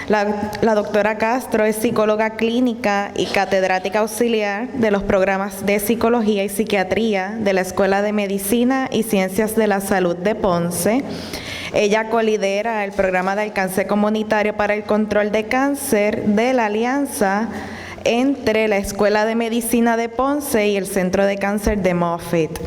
La doctora Castro es psicóloga clínica y catedrática auxiliar de los programas de Psicología y Psiquiatría de la Escuela de Medicina y Ciencias de la Salud de Ponce. Ella colidera el programa de alcance comunitario para el control de cáncer de la Alianza entre la Escuela de Medicina de Ponce y el Centro de Cáncer de Moffitt.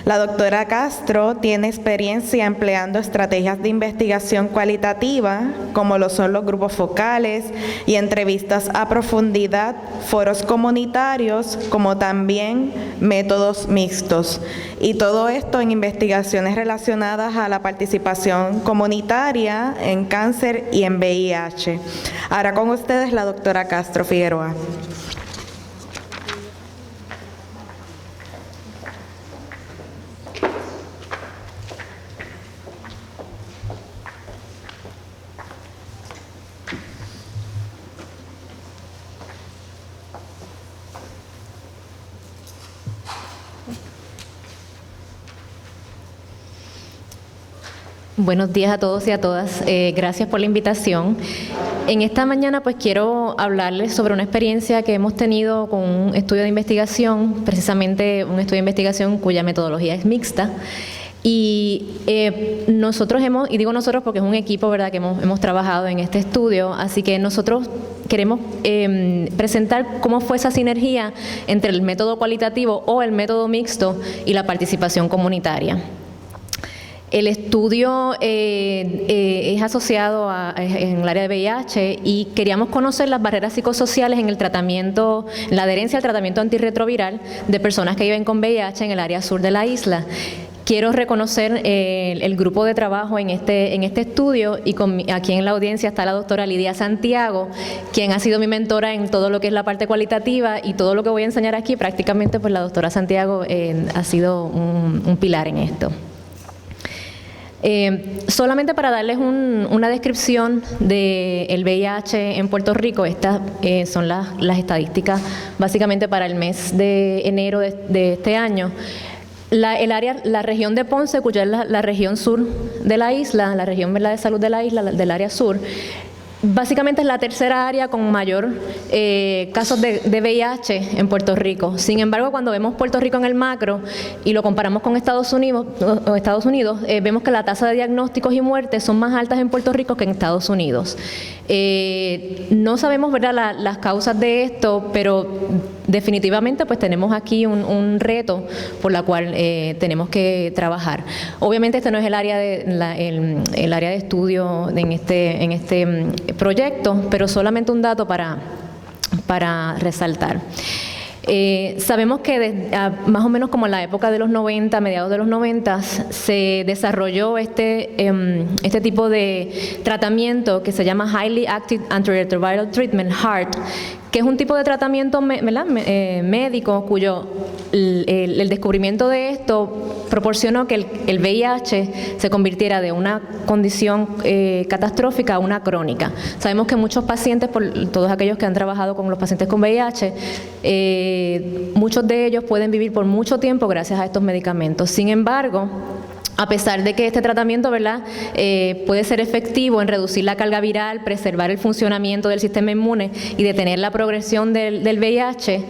La doctora Castro tiene experiencia empleando estrategias de investigación cualitativa, como lo son los grupos focales y entrevistas a profundidad, foros comunitarios, como también métodos mixtos. Y todo esto en investigaciones relacionadas a la participación comunitaria en cáncer y en VIH. Ahora con ustedes la doctora Castro Figueroa. Buenos días a todos y a todas. Gracias por la invitación. En esta mañana pues quiero hablarles sobre una experiencia que hemos tenido con un estudio de investigación, precisamente un estudio de investigación cuya metodología es mixta. Y nosotros y digo nosotros porque es un equipo, ¿verdad?, que hemos trabajado en este estudio, así que nosotros queremos presentar cómo fue esa sinergia entre el método cualitativo o el método mixto y la participación comunitaria. El estudio es asociado en el área de VIH y queríamos conocer las barreras psicosociales en el tratamiento, la adherencia al tratamiento antirretroviral de personas que viven con VIH en el área sur de la isla. Quiero reconocer el grupo de trabajo en este estudio y aquí en la audiencia está la doctora Lidia Santiago, quien ha sido mi mentora en todo lo que es la parte cualitativa y todo lo que voy a enseñar aquí, prácticamente pues la doctora Santiago ha sido un pilar en esto. Solamente para darles una descripción del VIH en Puerto Rico, estas son las estadísticas básicamente para el mes de enero de este año. La región de Ponce, cuya es la región sur de la isla, la región de salud de la isla, del área sur, básicamente es la tercera área con mayor casos de VIH en Puerto Rico. Sin embargo, cuando vemos Puerto Rico en el macro y lo comparamos con Estados Unidos, vemos que la tasa de diagnósticos y muertes son más altas en Puerto Rico que en Estados Unidos. No sabemos, ¿verdad?, las causas de esto, pero definitivamente pues tenemos aquí un reto por la cual tenemos que trabajar. Obviamente este no es el área de estudio en este proyecto, pero solamente un dato para resaltar. Sabemos que más o menos como en la época de los 90, mediados de los 90, se desarrolló este tipo de tratamiento que se llama Highly Active Antiretroviral Treatment, HAART, que es un tipo de tratamiento médico cuyo el descubrimiento de esto proporcionó que el VIH se convirtiera de una condición catastrófica a una crónica. Sabemos que muchos pacientes, por todos aquellos que han trabajado con los pacientes con VIH, muchos de ellos pueden vivir por mucho tiempo gracias a estos medicamentos. Sin embargo, a pesar de que este tratamiento, ¿verdad?, puede ser efectivo en reducir la carga viral, preservar el funcionamiento del sistema inmune y detener la progresión del VIH,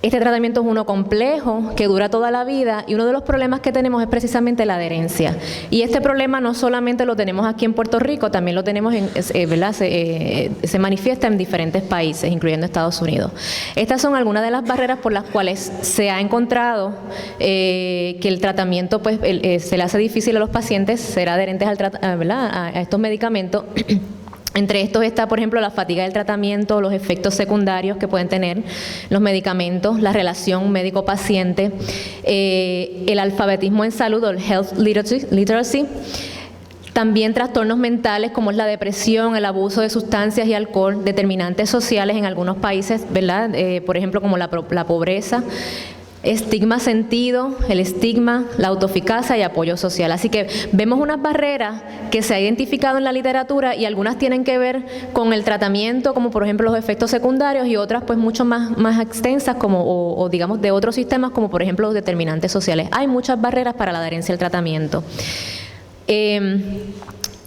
este tratamiento es uno complejo, que dura toda la vida, y uno de los problemas que tenemos es precisamente la adherencia. Y este problema no solamente lo tenemos aquí en Puerto Rico, también lo tenemos, ¿verdad?, se manifiesta en diferentes países, incluyendo Estados Unidos. Estas son algunas de las barreras por las cuales se ha encontrado que el tratamiento pues, se le hace difícil a los pacientes ser adherentes a estos medicamentos. Entre estos está, por ejemplo, la fatiga del tratamiento, los efectos secundarios que pueden tener los medicamentos, la relación médico-paciente, el alfabetismo en salud o el health literacy, también trastornos mentales como es la depresión, el abuso de sustancias y alcohol, determinantes sociales en algunos países, ¿verdad?, por ejemplo, como la pobreza, estigma sentido, el estigma, la autoeficacia y apoyo social. Así que vemos unas barreras que se ha identificado en la literatura y algunas tienen que ver con el tratamiento, como por ejemplo los efectos secundarios, y otras pues mucho más extensas como o digamos de otros sistemas, como por ejemplo los determinantes sociales. Hay muchas barreras para la adherencia al tratamiento.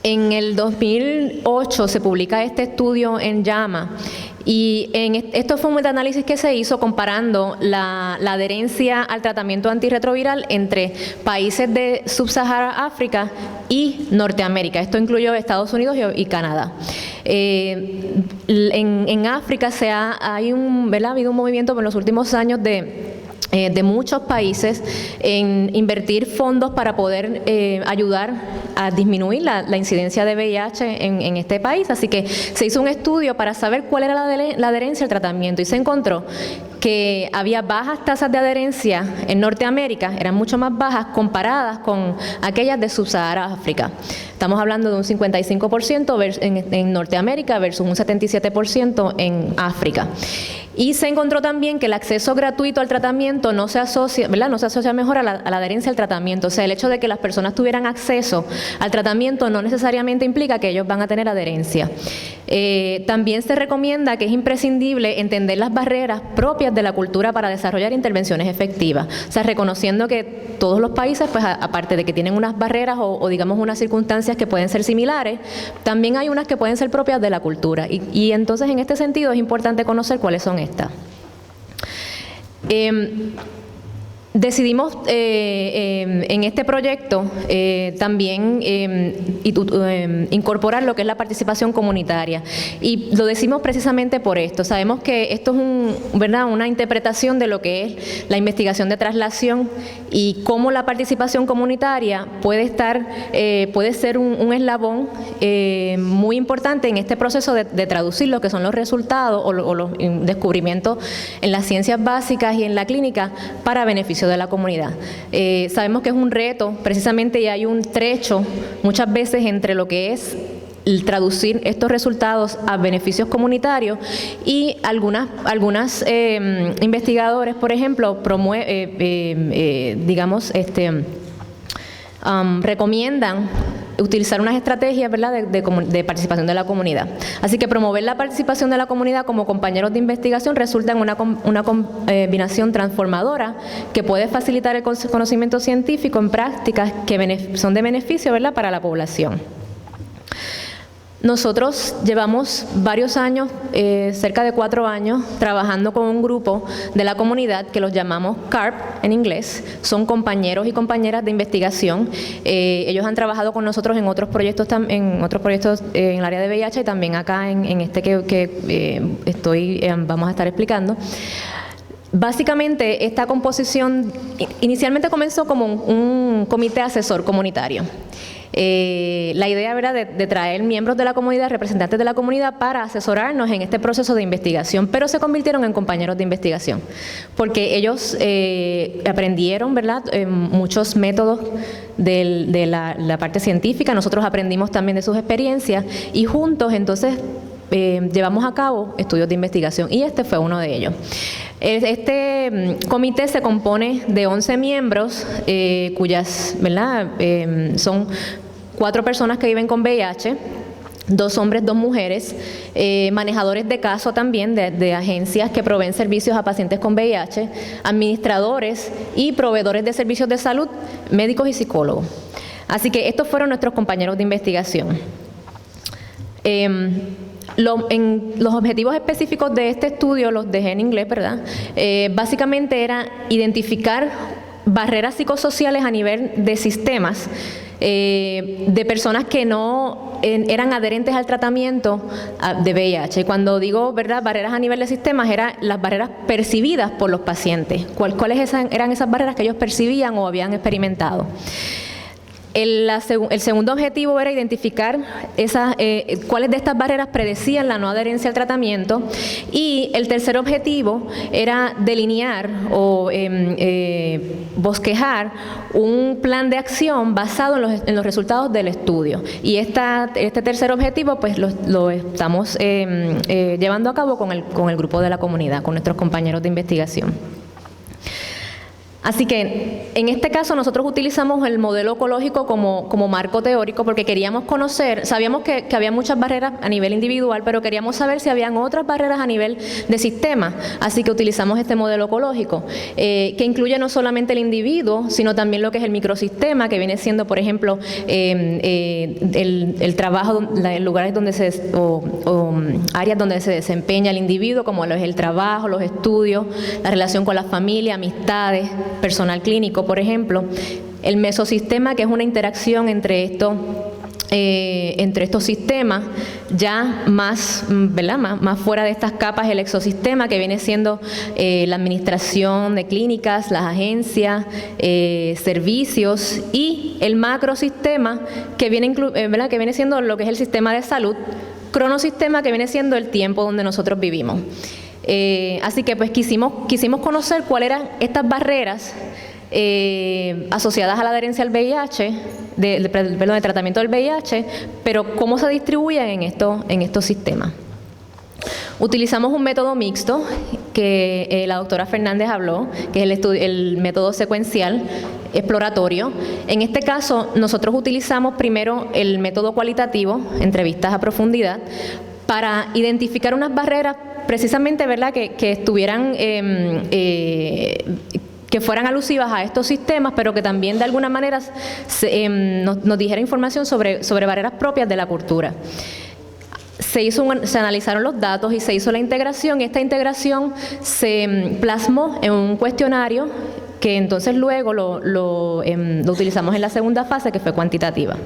En el 2008 se publica este estudio en JAMA y esto fue un metaanálisis que se hizo comparando la adherencia al tratamiento antirretroviral entre países de Sub-Sahara África y Norteamérica. Esto incluyó Estados Unidos y Canadá. En África ha habido un movimiento en los últimos años de muchos países en invertir fondos para poder ayudar a disminuir la incidencia de VIH en este país. Así que se hizo un estudio para saber cuál era la adherencia al tratamiento y se encontró que había bajas tasas de adherencia en Norteamérica, eran mucho más bajas comparadas con aquellas de Sub-Sahara África. Estamos hablando de un 55% en Norteamérica versus un 77% en África. Y se encontró también que el acceso gratuito al tratamiento no se asocia, ¿verdad? No se asocia mejor a la adherencia al tratamiento. O sea, el hecho de que las personas tuvieran acceso al tratamiento no necesariamente implica que ellos van a tener adherencia. También se recomienda que es imprescindible entender las barreras propias de la cultura para desarrollar intervenciones efectivas. O sea, reconociendo que todos los países, pues aparte de que tienen unas barreras o digamos unas circunstancias que pueden ser similares, también hay unas que pueden ser propias de la cultura. Y entonces en este sentido es importante conocer cuáles son estas. Decidimos en este proyecto también incorporar lo que es la participación comunitaria y lo decimos precisamente por esto. Sabemos que esto es una interpretación de lo que es la investigación de traslación y cómo la participación comunitaria puede ser un eslabón muy importante en este proceso de traducir lo que son los resultados o los descubrimientos en las ciencias básicas y en la clínica para beneficio de la comunidad. Sabemos que es un reto, precisamente, y hay un trecho muchas veces entre lo que es el traducir estos resultados a beneficios comunitarios y algunas investigadores, por ejemplo, recomiendan utilizar unas estrategias, ¿verdad?, de participación de la comunidad. Así que promover la participación de la comunidad como compañeros de investigación resulta en una combinación transformadora que puede facilitar el conocimiento científico en prácticas que son de beneficio, ¿verdad?, para la población. Nosotros llevamos varios años, cerca de 4 años, trabajando con un grupo de la comunidad que los llamamos CARP en inglés. Son compañeros y compañeras de investigación. Ellos han trabajado con nosotros en otros proyectos en el área de VIH y también acá en este que vamos a estar explicando. Básicamente, esta composición inicialmente comenzó como un comité asesor comunitario. La idea era de traer miembros de la comunidad, representantes de la comunidad, para asesorarnos en este proceso de investigación, pero se convirtieron en compañeros de investigación, porque ellos aprendieron, ¿verdad?, muchos métodos de la parte científica. Nosotros aprendimos también de sus experiencias y juntos entonces llevamos a cabo estudios de investigación y este fue uno de ellos. Este comité se compone de 11 miembros cuyas, ¿verdad?, son 4 personas que viven con VIH, 2 hombres, 2 mujeres, manejadores de caso también de agencias que proveen servicios a pacientes con VIH, administradores y proveedores de servicios de salud, médicos y psicólogos. Así que estos fueron nuestros compañeros de investigación. En los objetivos específicos de este estudio, los dejé en inglés, ¿verdad? Básicamente era identificar barreras psicosociales a nivel de sistemas de personas que no eran adherentes al tratamiento de VIH. Y cuando digo, ¿verdad?, barreras a nivel de sistemas, eran las barreras percibidas por los pacientes. ¿Cuáles eran esas barreras que ellos percibían o habían experimentado? El segundo objetivo era identificar cuáles de estas barreras predecían la no adherencia al tratamiento, y el tercer objetivo era delinear o bosquejar un plan de acción basado en los resultados del estudio. Y este tercer objetivo pues lo estamos llevando a cabo con el grupo de la comunidad, con nuestros compañeros de investigación. Así que en este caso nosotros utilizamos el modelo ecológico como marco teórico porque queríamos conocer, sabíamos que había muchas barreras a nivel individual, pero queríamos saber si habían otras barreras a nivel de sistema. Así que utilizamos este modelo ecológico, que incluye no solamente el individuo, sino también lo que es el microsistema, que viene siendo, por ejemplo, el trabajo, lugares donde áreas donde se desempeña el individuo, como lo es el trabajo, los estudios, la relación con la familia, amistades, personal clínico, por ejemplo. El mesosistema, que es una interacción entre estos sistemas, ya más, ¿verdad? Más fuera de estas capas, el exosistema, que viene siendo la administración de clínicas, las agencias, servicios, y el macrosistema, que viene, ¿verdad? Que viene siendo lo que es el sistema de salud, cronosistema, que viene siendo el tiempo donde nosotros vivimos. Así que pues quisimos conocer cuáles eran estas barreras asociadas a la adherencia al VIH, de tratamiento del VIH, pero cómo se distribuyen en estos sistemas. Utilizamos un método mixto que la doctora Fernández habló, que es el método secuencial exploratorio. En este caso, nosotros utilizamos primero el método cualitativo, entrevistas a profundidad, para identificar unas barreras precisamente, ¿verdad?, que estuvieran, que fueran alusivas a estos sistemas, pero que también de alguna manera nos dijera información sobre barreras propias de la cultura. Se analizaron los datos y se hizo la integración, y esta integración se plasmó en un cuestionario que entonces luego lo utilizamos en la segunda fase, que fue cuantitativa.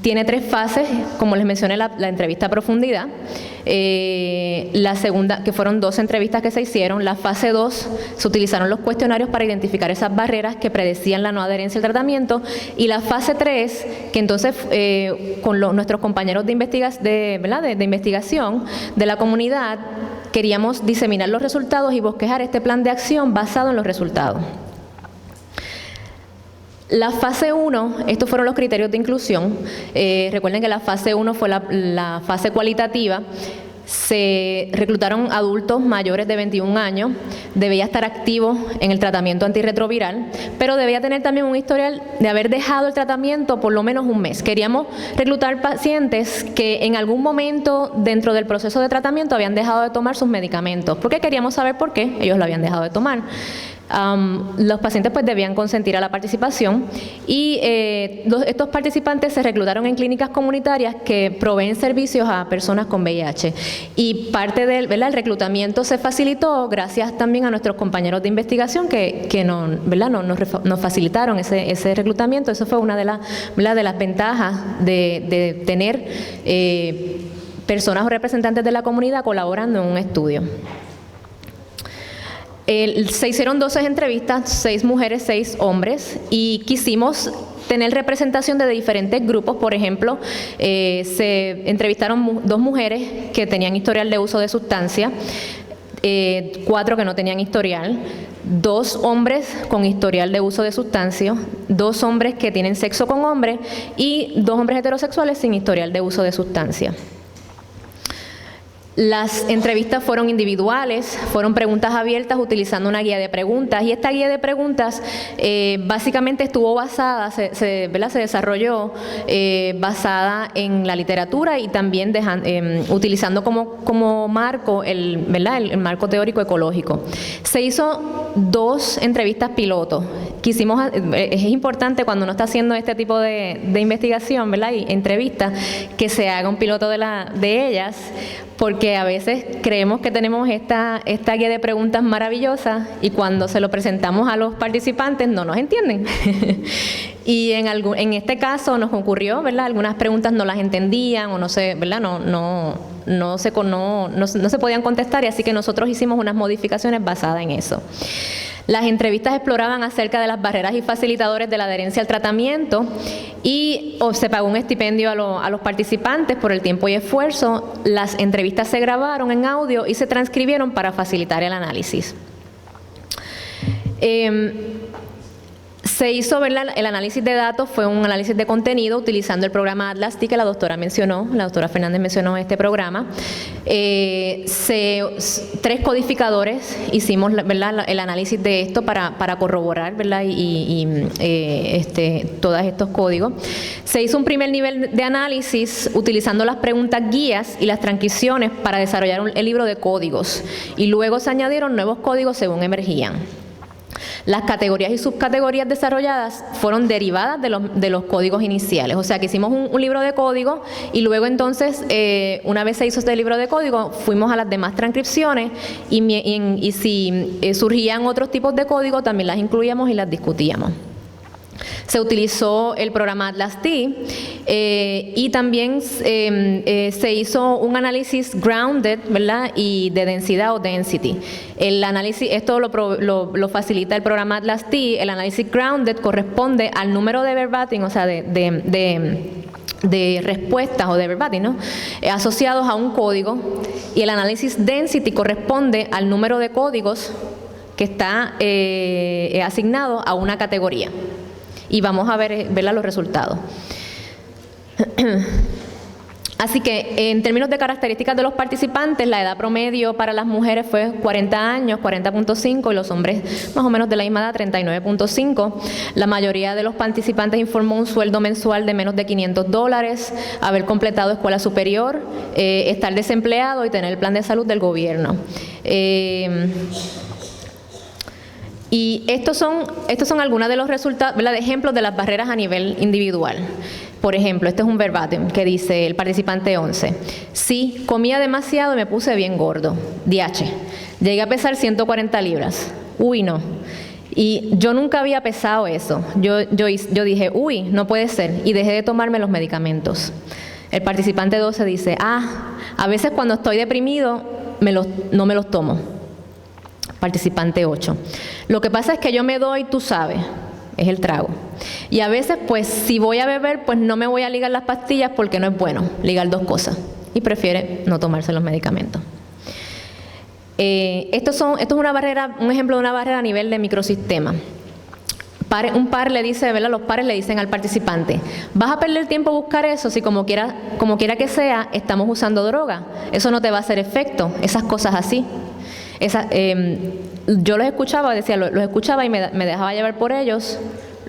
Tiene 3 fases, como les mencioné, la entrevista a profundidad, la segunda, que fueron 2 entrevistas que se hicieron. La fase 2 se utilizaron los cuestionarios para identificar esas barreras que predecían la no adherencia al tratamiento, y la fase 3, que entonces con nuestros compañeros de investigación de la comunidad, queríamos diseminar los resultados y bosquejar este plan de acción basado en los resultados. La fase 1, estos fueron los criterios de inclusión. Recuerden que la fase 1 fue la fase cualitativa. Se reclutaron adultos mayores de 21 años, debía estar activo en el tratamiento antirretroviral, pero debía tener también un historial de haber dejado el tratamiento por lo menos un mes. Queríamos reclutar pacientes que en algún momento dentro del proceso de tratamiento habían dejado de tomar sus medicamentos, porque queríamos saber por qué ellos lo habían dejado de tomar. Los pacientes pues debían consentir a la participación, y estos participantes se reclutaron en clínicas comunitarias que proveen servicios a personas con VIH, y parte del reclutamiento se facilitó gracias también a nuestros compañeros de investigación que nos facilitaron ese reclutamiento. Eso fue una de las ventajas de tener personas o representantes de la comunidad colaborando en un estudio. Se hicieron 12 entrevistas, 6 mujeres, 6 hombres, y quisimos tener representación de diferentes grupos. Por ejemplo, se entrevistaron 2 mujeres que tenían historial de uso de sustancia, 4 que no tenían historial, 2 hombres con historial de uso de sustancia, 2 hombres que tienen sexo con hombres, y 2 hombres heterosexuales sin historial de uso de sustancia. Las entrevistas fueron individuales, fueron preguntas abiertas utilizando una guía de preguntas, y esta guía de preguntas básicamente estuvo basada, se desarrolló basada en la literatura, y también utilizando como marco el marco teórico ecológico. Se hizo 2 entrevistas piloto. Es importante cuando uno está haciendo este tipo de investigación, ¿verdad?, y entrevistas, que se haga un piloto de ellas, porque a veces creemos que tenemos esta guía de preguntas maravillosa, y cuando se lo presentamos a los participantes no nos entienden. Y en este caso nos ocurrió, ¿verdad?, algunas preguntas no las entendían, o no se podían contestar, y así que nosotros hicimos unas modificaciones basadas en eso. Las entrevistas exploraban acerca de las barreras y facilitadores de la adherencia al tratamiento, y se pagó un estipendio a los participantes por el tiempo y esfuerzo. Las entrevistas se grabaron en audio y se transcribieron para facilitar el análisis. Se hizo, ¿verdad? El análisis de datos fue un análisis de contenido utilizando el programa Atlas-T que la doctora Fernández mencionó este programa. 3 codificadores hicimos, ¿verdad?, el análisis de esto para corroborar, ¿verdad?, todos estos códigos. Se hizo un primer nivel de análisis utilizando las preguntas guías y las transcripciones para desarrollar el libro de códigos, y luego se añadieron nuevos códigos según emergían. Las categorías y subcategorías desarrolladas fueron derivadas de los códigos iniciales, o sea que hicimos un libro de código y luego entonces, una vez se hizo este libro de código, fuimos a las demás transcripciones y si surgían otros tipos de código también las incluíamos y las discutíamos. Se utilizó el programa Atlas-T y también se hizo un análisis grounded, ¿verdad?, y de densidad o density. El análisis, esto lo facilita el programa Atlas-T. El análisis grounded corresponde al número de verbatim, o sea, de respuestas o de verbatim, ¿no?, asociados a un código, y el análisis density corresponde al número de códigos que está asignado a una categoría. Y vamos a ver los resultados. Así que en términos de características de los participantes, la edad promedio para las mujeres fue 40 años, 40.5, y los hombres más o menos de la misma edad, 39.5. La mayoría de los participantes informó un sueldo mensual de menos de $500, haber completado escuela superior, estar desempleado y tener el plan de salud del gobierno. Y estos son algunos de los resultados, ¿verdad?, de ejemplos de las barreras a nivel individual. Por ejemplo, este es un verbatim que dice el participante 11. Sí, comía demasiado y me puse bien gordo. DH. Llegué a pesar 140 libras. Uy, no. Y yo nunca había pesado eso. Yo dije, uy, no puede ser. Y dejé de tomarme los medicamentos. El participante 12 dice, a veces cuando estoy deprimido no me los tomo. Participante 8. Lo que pasa es que yo me doy, tú sabes, es el trago. Y a veces, pues, si voy a beber, pues no me voy a ligar las pastillas porque no es bueno ligar 2 cosas. Y prefiere no tomarse los medicamentos. Esto es un ejemplo de una barrera a nivel de microsistema. Un par le dice, ¿verdad?, los pares le dicen al participante, vas a perder tiempo a buscar eso si como quiera que sea, estamos usando droga. Eso no te va a hacer efecto, esas cosas así. Yo los escuchaba, los escuchaba y me dejaba llevar por ellos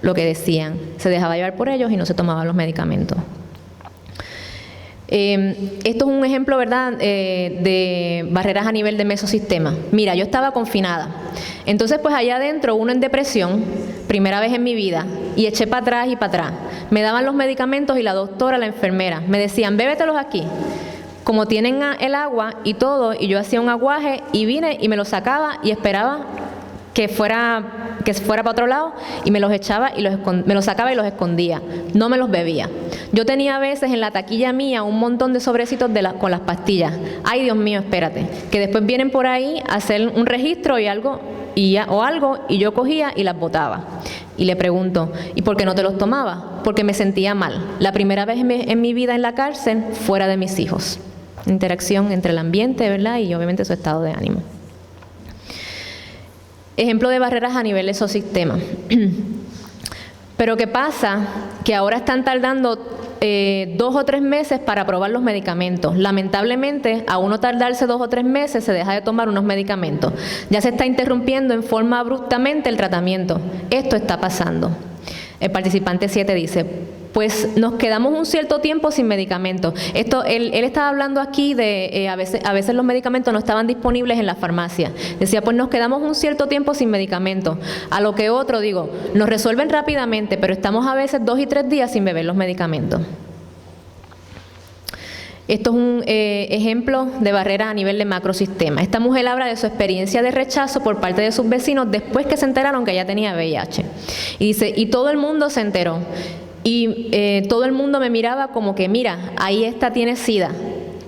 lo que decían. Se dejaba llevar por ellos y no se tomaban los medicamentos. Esto es un ejemplo, ¿verdad?, de barreras a nivel de mesosistema. Mira, yo estaba confinada. Entonces, pues allá adentro, uno en depresión, primera vez en mi vida, y eché para atrás y para atrás. Me daban los medicamentos y la doctora, la enfermera, me decían, bébételos aquí. Como tienen el agua y todo, y yo hacía un aguaje y vine y me los sacaba y esperaba que fuera para otro lado y me los echaba y me los sacaba y los escondía. No me los bebía. Yo tenía a veces en la taquilla mía un montón de sobrecitos con las pastillas. Ay, Dios mío, espérate. Que después vienen por ahí a hacer un registro y algo y yo cogía y las botaba. Y le pregunto, ¿y por qué no te los tomaba? Porque me sentía mal. La primera vez en mi vida en la cárcel, fuera de mis hijos. Interacción entre el ambiente, ¿verdad?, y obviamente su estado de ánimo. Ejemplo de barreras a nivel exosistema. Pero ¿qué pasa? Que ahora están tardando 2 o 3 meses para aprobar los medicamentos. Lamentablemente, a uno tardarse 2 o 3 meses, se deja de tomar unos medicamentos. Ya se está interrumpiendo en forma abruptamente el tratamiento. Esto está pasando. El participante 7 dice, pues nos quedamos un cierto tiempo sin medicamentos. Él estaba hablando aquí de a veces los medicamentos no estaban disponibles en la farmacia. Decía, pues nos quedamos un cierto tiempo sin medicamentos. A lo que otro, nos resuelven rápidamente, pero estamos a veces 2 y 3 días sin beber los medicamentos. Esto es un ejemplo de barrera a nivel de macrosistema. Esta mujer habla de su experiencia de rechazo por parte de sus vecinos después que se enteraron que ella tenía VIH. Y dice, y todo el mundo se enteró. Y todo el mundo me miraba como que, mira, ahí esta tiene SIDA,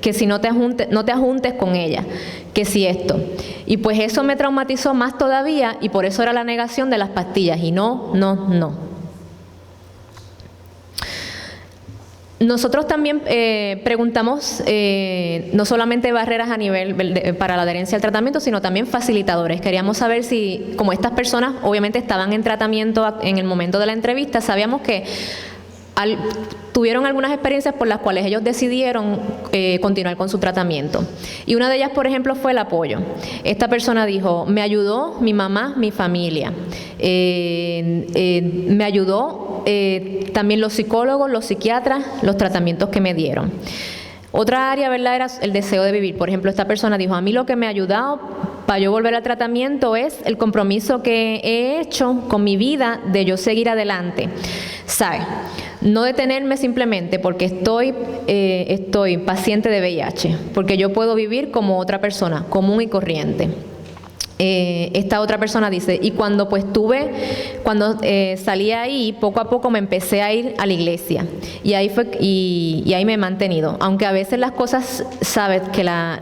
que si no te ajuntes con ella, que si esto. Y pues eso me traumatizó más todavía y por eso era la negación de las pastillas. Y no. Nosotros también preguntamos no solamente barreras a nivel para la adherencia al tratamiento, sino también facilitadores. Queríamos saber si, como estas personas obviamente estaban en tratamiento en el momento de la entrevista, sabíamos que tuvieron algunas experiencias por las cuales ellos decidieron continuar con su tratamiento. Y una de ellas, por ejemplo, fue el apoyo. Esta persona dijo, me ayudó mi mamá, mi familia. Me ayudó también los psicólogos, los psiquiatras, los tratamientos que me dieron. Otra área, ¿verdad?, era el deseo de vivir. Por ejemplo, esta persona dijo, a mí lo que me ha ayudado para yo volver al tratamiento es el compromiso que he hecho con mi vida de yo seguir adelante. ¿Sabe? No detenerme simplemente porque estoy paciente de VIH, porque yo puedo vivir como otra persona, común y corriente. Esta otra persona dice, y cuando salí ahí, poco a poco me empecé a ir a la iglesia y ahí me he mantenido, aunque a veces las cosas, sabes que la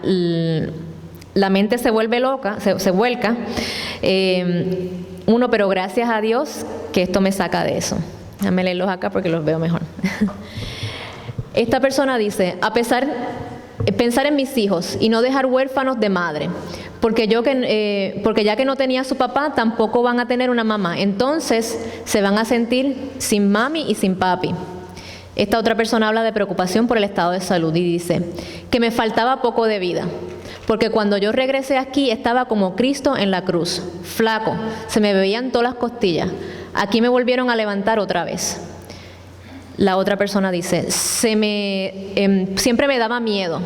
mente se vuelve loca, se vuelca, pero gracias a Dios que esto me saca de eso. Déjame leerlos acá porque los veo mejor. Esta persona dice, pensar en mis hijos y no dejar huérfanos de madre, porque ya que no tenía su papá, tampoco van a tener una mamá, entonces se van a sentir sin mami y sin papi. Esta otra persona habla de preocupación por el estado de salud y dice que me faltaba poco de vida, porque cuando yo regresé aquí estaba como Cristo en la cruz, flaco, se me veían todas las costillas. Aquí me volvieron a levantar otra vez. La otra persona dice, siempre me daba miedo,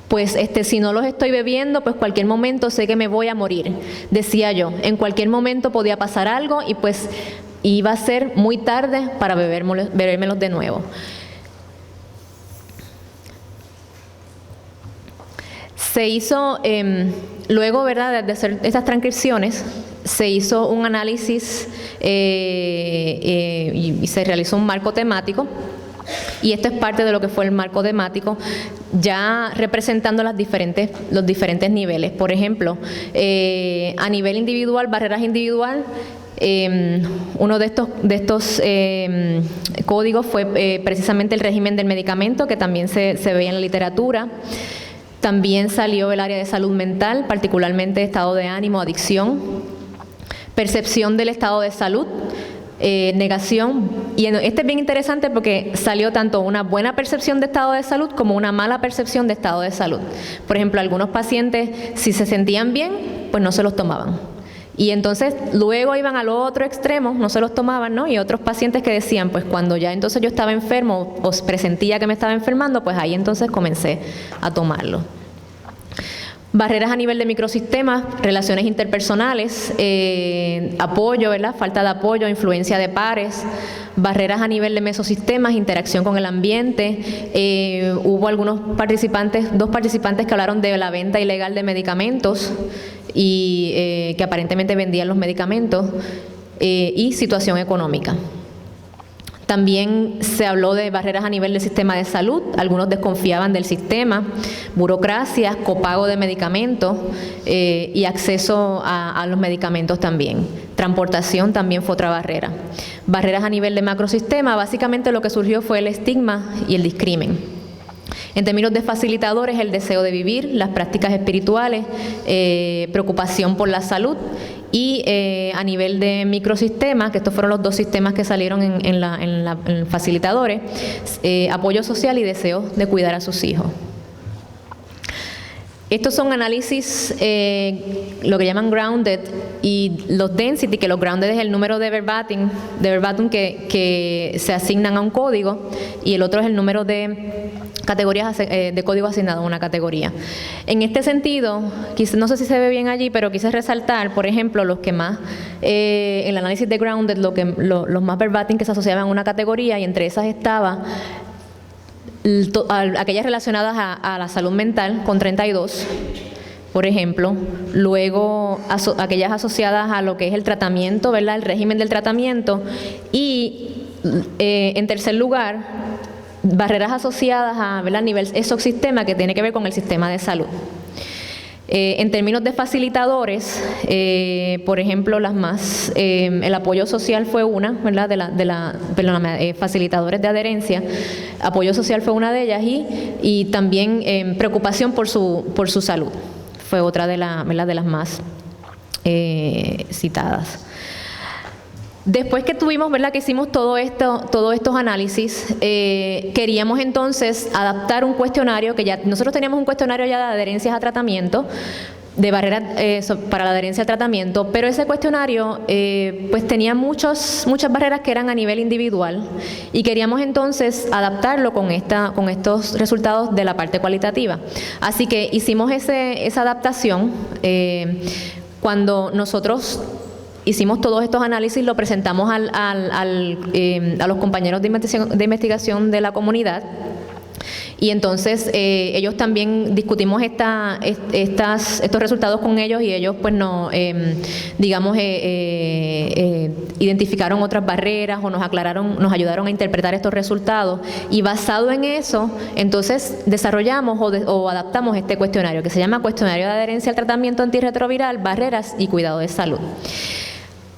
pues si no los estoy bebiendo, pues cualquier momento sé que me voy a morir. Decía yo, en cualquier momento podía pasar algo y pues iba a ser muy tarde para bebérmelos de nuevo. Se hizo, luego, ¿verdad?, de hacer estas transcripciones, se hizo un análisis y se realizó un marco temático. Y esto es parte de lo que fue el marco temático, ya representando los diferentes niveles. Por ejemplo, a nivel individual, barreras individual, uno de estos códigos fue precisamente el régimen del medicamento, que también se veía en la literatura. También salió el área de salud mental, particularmente estado de ánimo, adicción, percepción del estado de salud, negación, y este es bien interesante porque salió tanto una buena percepción de estado de salud como una mala percepción de estado de salud. Por ejemplo, algunos pacientes, si se sentían bien, pues no se los tomaban. Y entonces luego iban al otro extremo, no se los tomaban, ¿no? Y otros pacientes que decían, pues cuando ya entonces yo estaba enfermo o presentía que me estaba enfermando, pues ahí entonces comencé a tomarlo. Barreras a nivel de microsistemas, relaciones interpersonales, apoyo, ¿verdad?, falta de apoyo, influencia de pares. Barreras a nivel de mesosistemas, interacción con el ambiente. Hubo dos participantes que hablaron de la venta ilegal de medicamentos y que aparentemente vendían los medicamentos, y situación económica. También se habló de barreras a nivel del sistema de salud, algunos desconfiaban del sistema, burocracias, copago de medicamentos y acceso a los medicamentos también. Transportación también fue otra barrera. Barreras a nivel de macrosistema, básicamente lo que surgió fue el estigma y el discrimen. En términos de facilitadores, el deseo de vivir, las prácticas espirituales, preocupación por la salud. Y a nivel de microsistemas, que estos fueron los dos sistemas que salieron en facilitadores, apoyo social y deseo de cuidar a sus hijos. Estos son análisis, lo que llaman grounded, y los density, que los grounded es el número de verbatim que se asignan a un código, y el otro es el número de categorías de código asignado a una categoría. En este sentido, no sé si se ve bien allí, pero quise resaltar, por ejemplo, los que más, en el análisis de grounded, los más verbatim que se asociaban a una categoría, y entre esas estaba aquellas relacionadas a la salud mental, con 32, por ejemplo. Luego aquellas asociadas a lo que es el tratamiento, ¿verdad?, el régimen del tratamiento. Y en tercer lugar, barreras asociadas a, ¿verdad?, nivel exosistema, que tiene que ver con el sistema de salud. En términos de facilitadores, por ejemplo, el apoyo social fue una, ¿verdad? Facilitadores de adherencia, apoyo social fue una de ellas y también preocupación por su salud fue otra de las más citadas. Después que tuvimos, ¿verdad?, que hicimos todos estos análisis, queríamos entonces adaptar un cuestionario nosotros teníamos un cuestionario ya de adherencias a tratamiento, de barreras para la adherencia al tratamiento, pero ese cuestionario pues tenía muchas barreras que eran a nivel individual y queríamos entonces adaptarlo con estos resultados de la parte cualitativa. Así que hicimos esa adaptación. Cuando nosotros hicimos todos estos análisis, lo presentamos a los compañeros de investigación de la comunidad y entonces ellos también discutimos estos resultados con ellos y ellos pues identificaron otras barreras o nos ayudaron a interpretar estos resultados y basado en eso entonces desarrollamos o adaptamos este cuestionario que se llama Cuestionario de Adherencia al Tratamiento Antirretroviral, Barreras y Cuidado de Salud.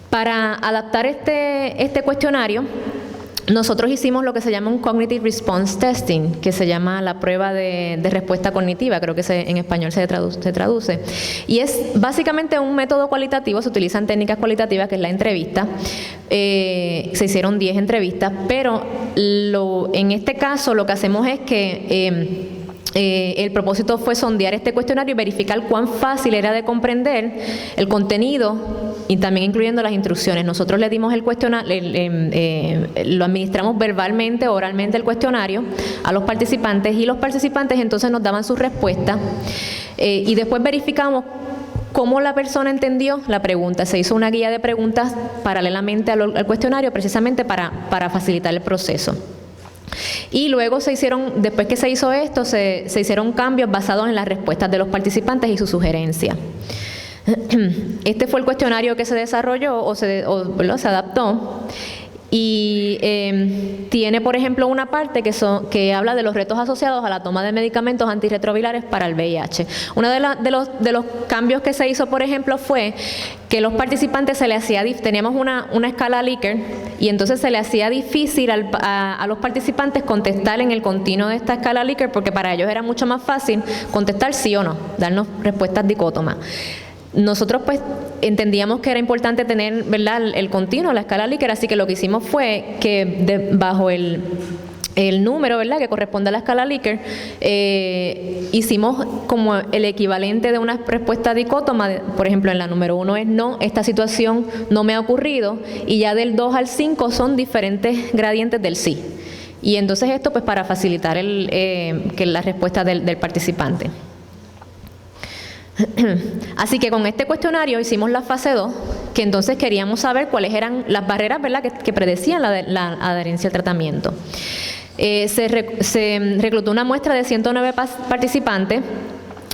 Para adaptar este cuestionario, nosotros hicimos lo que se llama un Cognitive Response Testing, que se llama la prueba de respuesta cognitiva, creo que en español se traduce. Y es básicamente un método cualitativo, se utilizan técnicas cualitativas, que es la entrevista. Se hicieron 10 entrevistas, pero en este caso lo que hacemos es que el propósito fue sondear este cuestionario y verificar cuán fácil era de comprender el contenido y también incluyendo las instrucciones. Nosotros le dimos el cuestionario, lo administramos verbalmente, oralmente el cuestionario a los participantes y los participantes entonces nos daban sus respuestas y después verificamos cómo la persona entendió la pregunta. Se hizo una guía de preguntas paralelamente al cuestionario precisamente para facilitar el proceso. Y luego después que se hizo esto, se hicieron cambios basados en las respuestas de los participantes y su sugerencia. Este fue el cuestionario que se desarrolló o se adaptó y tiene, por ejemplo, una parte que habla de los retos asociados a la toma de medicamentos antirretrovirales para el VIH. Uno de los cambios que se hizo, por ejemplo, fue que los participantes teníamos una escala Likert y entonces se le hacía difícil a los participantes contestar en el continuo de esta escala Likert porque para ellos era mucho más fácil contestar sí o no, darnos respuestas dicótomas. Nosotros pues entendíamos que era importante tener, ¿verdad?, el continuo, la escala Likert, así que lo que hicimos fue que bajo el número, ¿verdad?, que corresponde a la escala Likert, hicimos como el equivalente de una respuesta dicótoma. Por ejemplo, en la número 1 es no, esta situación no me ha ocurrido, y ya del 2 al 5 son diferentes gradientes del sí. Y entonces esto pues para facilitar que la respuesta del participante. Así que con este cuestionario hicimos la fase 2, que entonces queríamos saber cuáles eran las barreras, ¿verdad?, que predecían la adherencia al tratamiento. Se reclutó una muestra de 109 participantes.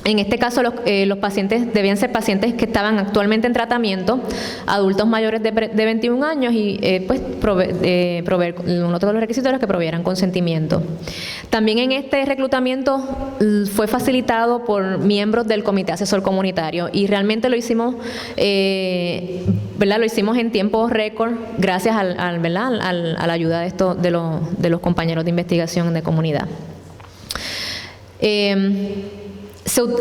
En este caso los pacientes debían ser pacientes que estaban actualmente en tratamiento, adultos mayores de 21 años y pues proveer otro de los requisitos era que provieran consentimiento. También en este reclutamiento fue facilitado por miembros del Comité Asesor Comunitario y realmente lo hicimos, ¿verdad?, lo hicimos en tiempo récord gracias a la ayuda de los compañeros de investigación de comunidad.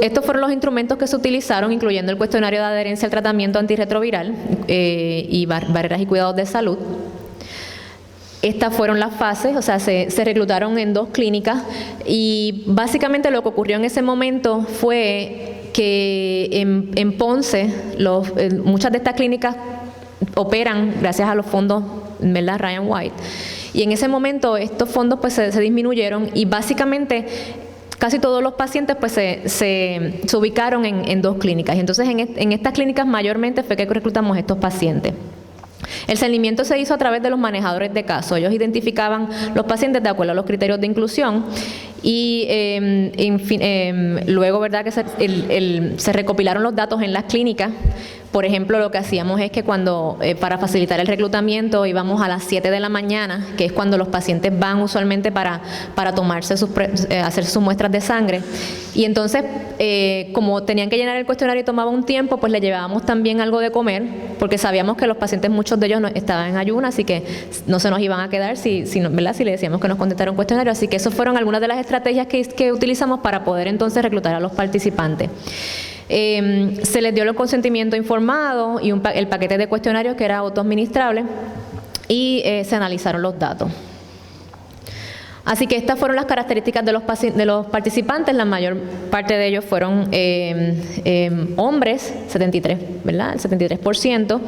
Estos fueron los instrumentos que se utilizaron, incluyendo el cuestionario de adherencia al tratamiento antirretroviral y barreras y cuidados de salud. Estas fueron las fases, o sea, se reclutaron en 2 clínicas y básicamente lo que ocurrió en ese momento fue que en Ponce muchas de estas clínicas operan gracias a los fondos, ¿verdad?, Ryan White. Y en ese momento estos fondos pues se disminuyeron y básicamente casi todos los pacientes pues se ubicaron en 2 clínicas. Y entonces en estas clínicas mayormente fue que reclutamos estos pacientes. El seguimiento se hizo a través de los manejadores de casos. Ellos identificaban los pacientes de acuerdo a los criterios de inclusión y luego, ¿verdad?, que se recopilaron los datos en las clínicas Por ejemplo, lo que hacíamos es que cuando, para facilitar el reclutamiento, íbamos a las 7 de la mañana, que es cuando los pacientes van usualmente para tomarse hacer sus muestras de sangre. Y entonces, como tenían que llenar el cuestionario y tomaba un tiempo, pues le llevábamos también algo de comer, porque sabíamos que los pacientes, muchos de ellos estaban en ayuno, así que no se nos iban a quedar ¿verdad? Si le decíamos que nos contestara un cuestionario. Así que esas fueron algunas de las estrategias que utilizamos para poder entonces reclutar a los participantes. Se les dio el consentimiento informado y el paquete de cuestionarios que era autoadministrable y se analizaron los datos. Así que estas fueron las características de los participantes. La mayor parte de ellos fueron hombres, 73, ¿verdad? El 73%.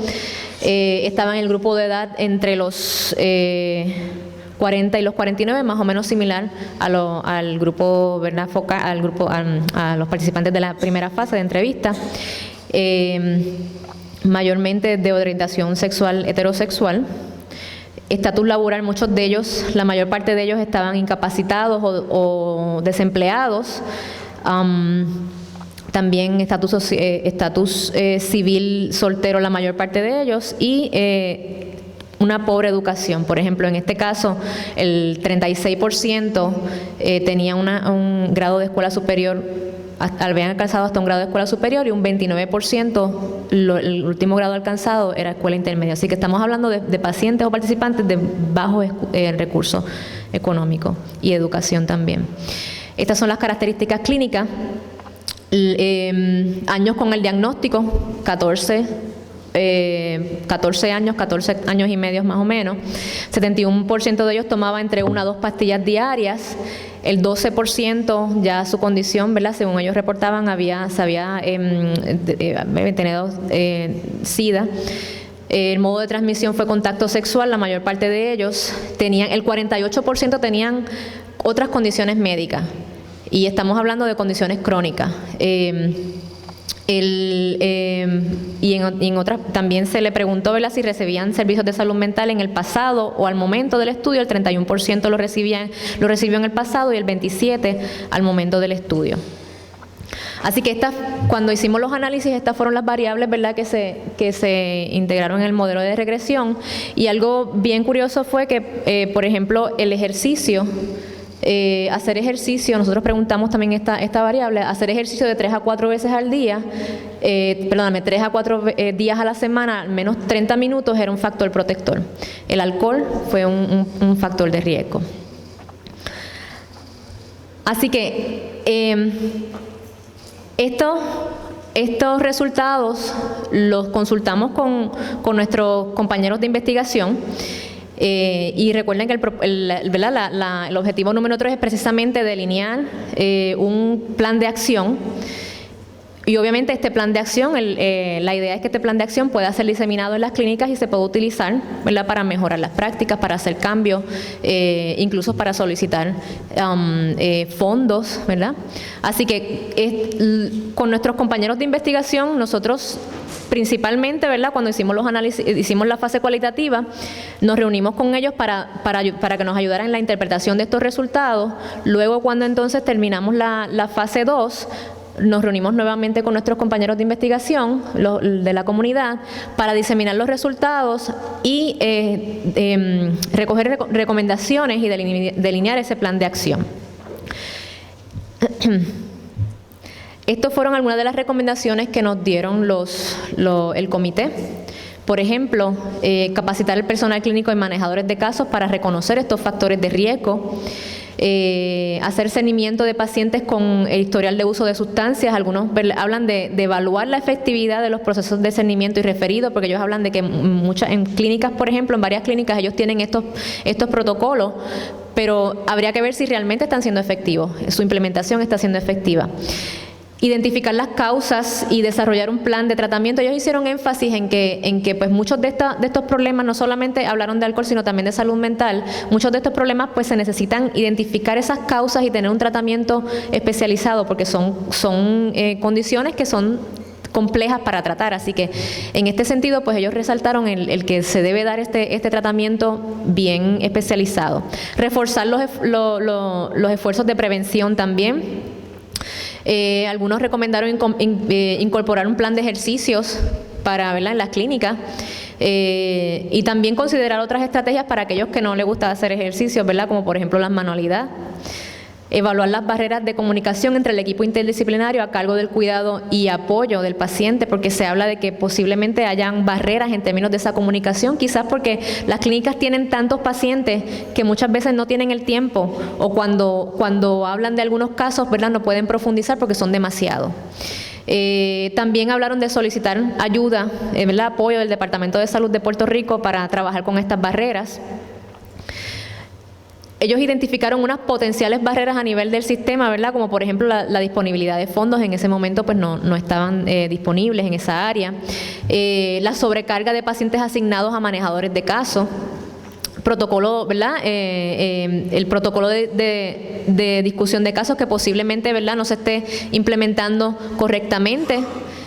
Estaban en el grupo de edad entre los 40 y los 49, más o menos similar al grupo, ¿verdad? A los participantes de la primera fase de entrevista. Mayormente de orientación sexual heterosexual. Estatus laboral, muchos de ellos, la mayor parte de ellos estaban incapacitados o desempleados. También estatus civil soltero, la mayor parte de ellos, y una pobre educación. Por ejemplo, en este caso, el 36% tenía un grado de escuela superior, habían alcanzado hasta un grado de escuela superior, y un 29% el último grado alcanzado era escuela intermedia. Así que estamos hablando de pacientes o participantes de bajos recursos económicos y educación también. Estas son las características clínicas. Años con el diagnóstico, 14 años, 14 años y medio más o menos. 71% de ellos tomaba entre 1 a 2 pastillas diarias. El 12% ya su condición, ¿verdad? Según ellos reportaban, se había tenido SIDA. El modo de transmisión fue contacto sexual. La mayor parte de ellos el 48% tenían otras condiciones médicas. Y estamos hablando de condiciones crónicas. Y en otras también se le preguntó, ¿verdad?, si recibían servicios de salud mental en el pasado o al momento del estudio. El 31% lo recibió en el pasado y el 27% al momento del estudio. Así que cuando hicimos los análisis, estas fueron las variables, ¿verdad?, que se integraron en el modelo de regresión. Y algo bien curioso fue que, por ejemplo, el ejercicio. Hacer ejercicio, nosotros preguntamos también esta variable, hacer ejercicio de 3 a 4 veces al día, 3 a 4 días a la semana, al menos 30 minutos, era un factor protector. El alcohol fue un factor de riesgo. Así que estos resultados los consultamos con nuestros compañeros de investigación. Y recuerden que el objetivo número 3 es precisamente delinear un plan de acción. Y obviamente este plan de acción, la idea es que este plan de acción pueda ser diseminado en las clínicas y se pueda utilizar, ¿verdad?, para mejorar las prácticas, para hacer cambios, incluso para solicitar fondos, ¿verdad? Así que con nuestros compañeros de investigación, nosotros principalmente, ¿verdad?, cuando hicimos los análisis, hicimos la fase cualitativa, nos reunimos con ellos para que nos ayudaran en la interpretación de estos resultados. Luego, cuando entonces terminamos la fase 2, nos reunimos nuevamente con nuestros compañeros de investigación de la comunidad para diseminar los resultados y recoger recomendaciones y delinear ese plan de acción. Estas fueron algunas de las recomendaciones que nos dieron el comité. Por ejemplo, capacitar al personal clínico y manejadores de casos para reconocer estos factores de riesgo. Hacer seguimiento de pacientes con el historial de uso de sustancias. Algunos hablan de evaluar la efectividad de los procesos de seguimiento y referido, porque ellos hablan de que en clínicas, por ejemplo, en varias clínicas ellos tienen estos protocolos, pero habría que ver si realmente están siendo efectivos, su implementación está siendo efectiva. Identificar las causas y desarrollar un plan de tratamiento. Ellos hicieron énfasis en que pues muchos de estos problemas, no solamente hablaron de alcohol, sino también de salud mental. Muchos de estos problemas pues se necesitan identificar esas causas y tener un tratamiento especializado, porque son condiciones que son complejas para tratar. Así que en este sentido pues ellos resaltaron el que se debe dar este tratamiento bien especializado. Reforzar los esfuerzos de prevención también. Algunos recomendaron incorporar un plan de ejercicios para, ¿verdad?, en las clínicas. Y también considerar otras estrategias para aquellos que no les gusta hacer ejercicios, ¿verdad?, como por ejemplo la manualidad. Evaluar las barreras de comunicación entre el equipo interdisciplinario a cargo del cuidado y apoyo del paciente, porque se habla de que posiblemente hayan barreras en términos de esa comunicación, quizás porque las clínicas tienen tantos pacientes que muchas veces no tienen el tiempo, o cuando hablan de algunos casos, ¿verdad?, no pueden profundizar porque son demasiados. También hablaron de solicitar ayuda, ¿verdad?, apoyo del Departamento de Salud de Puerto Rico para trabajar con estas barreras. Ellos identificaron unas potenciales barreras a nivel del sistema, ¿verdad?, como por ejemplo la disponibilidad de fondos. En ese momento pues no estaban disponibles en esa área. La sobrecarga de pacientes asignados a manejadores de casos. Protocolo, ¿verdad?, el protocolo de discusión de casos que posiblemente, ¿verdad?, no se esté implementando correctamente.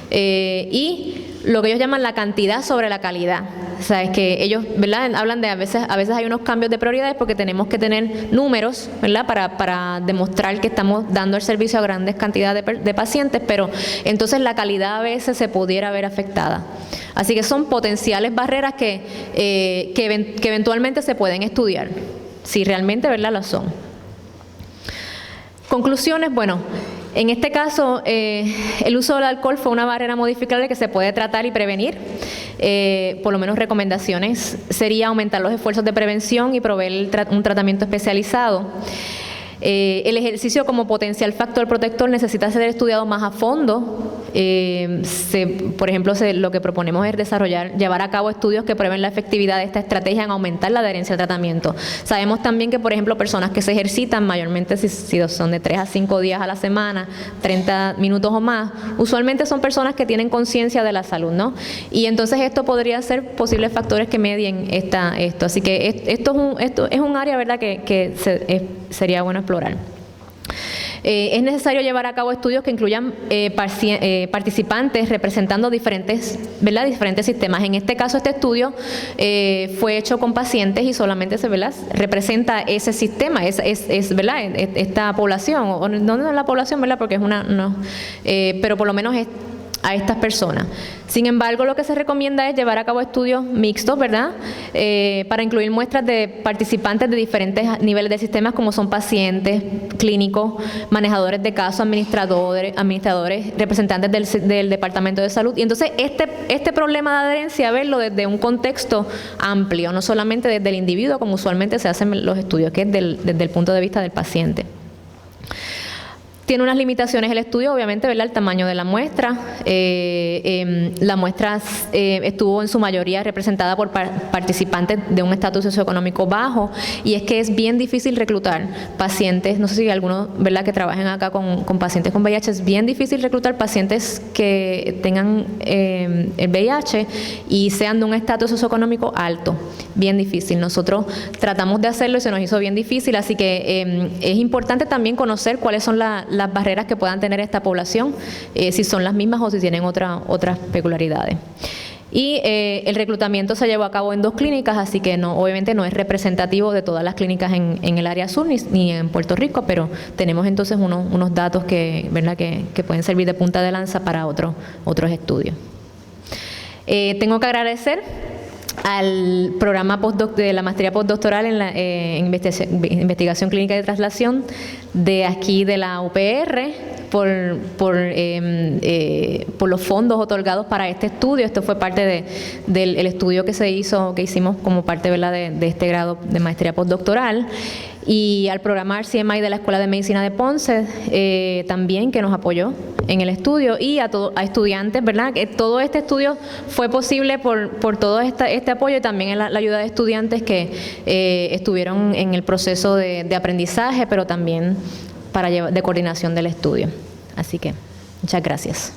Y lo que ellos llaman la cantidad sobre la calidad. O sea, es que ellos, ¿verdad?, hablan de a veces hay unos cambios de prioridades porque tenemos que tener números, ¿verdad?, para demostrar que estamos dando el servicio a grandes cantidades de pacientes, pero entonces la calidad a veces se pudiera ver afectada. Así que son potenciales barreras que eventualmente se pueden estudiar, si realmente, ¿verdad?, las son. Conclusiones, bueno, en este caso, el uso del alcohol fue una barrera modificable que se puede tratar y prevenir. Por lo menos recomendaciones sería aumentar los esfuerzos de prevención y proveer un tratamiento especializado. El ejercicio como potencial factor protector necesita ser estudiado más a fondo. Por ejemplo, lo que proponemos es llevar a cabo estudios que prueben la efectividad de esta estrategia en aumentar la adherencia al tratamiento. Sabemos también que, por ejemplo, personas que se ejercitan mayormente, si son de 3 a 5 días a la semana, 30 minutos o más, usualmente son personas que tienen conciencia de la salud, ¿no? Y entonces esto podría ser posibles factores que medien esto. Así que esto es un área, ¿verdad?, que sería bueno explorar. Es necesario llevar a cabo estudios que incluyan participantes representando diferentes sistemas. En este caso, este estudio fue hecho con pacientes y solamente representa ese sistema, ¿verdad?, esta población, o no la población, ¿verdad?, porque pero por lo menos es a estas personas. Sin embargo, lo que se recomienda es llevar a cabo estudios mixtos, ¿verdad?, para incluir muestras de participantes de diferentes niveles de sistemas, como son pacientes, clínicos, manejadores de casos, administradores, representantes del Departamento de Salud. Y entonces este problema de adherencia, verlo desde un contexto amplio, no solamente desde el individuo, como usualmente se hacen los estudios, que es desde el punto de vista del paciente. Tiene unas limitaciones el estudio, obviamente, ¿verdad?, el tamaño de la muestra. La muestra estuvo en su mayoría representada por participantes de un estatus socioeconómico bajo, y es que es bien difícil reclutar pacientes, no sé si algunos, ¿verdad?, que trabajen acá con pacientes con VIH, es bien difícil reclutar pacientes que tengan el VIH y sean de un estatus socioeconómico alto, bien difícil. Nosotros tratamos de hacerlo y se nos hizo bien difícil, así que es importante también conocer cuáles son las barreras que puedan tener esta población, si son las mismas o si tienen otras peculiaridades. Y el reclutamiento se llevó a cabo en 2 clínicas, así que obviamente no es representativo de todas las clínicas en el área sur ni en Puerto Rico, pero tenemos entonces unos datos ¿verdad?, que pueden servir de punta de lanza para otros estudios. Tengo que agradecer al programa de la maestría postdoctoral en investigación clínica de traslación de aquí de la UPR por los fondos otorgados para este estudio. Esto fue parte del estudio que hicimos como parte, ¿verdad?, de este grado de maestría postdoctoral. Y al programa RCMI de la Escuela de Medicina de Ponce, también, que nos apoyó en el estudio, y a estudiantes, ¿verdad? Que todo este estudio fue posible por todo este apoyo, y también la ayuda de estudiantes que estuvieron en el proceso de aprendizaje, pero también de coordinación del estudio. Así que, muchas gracias.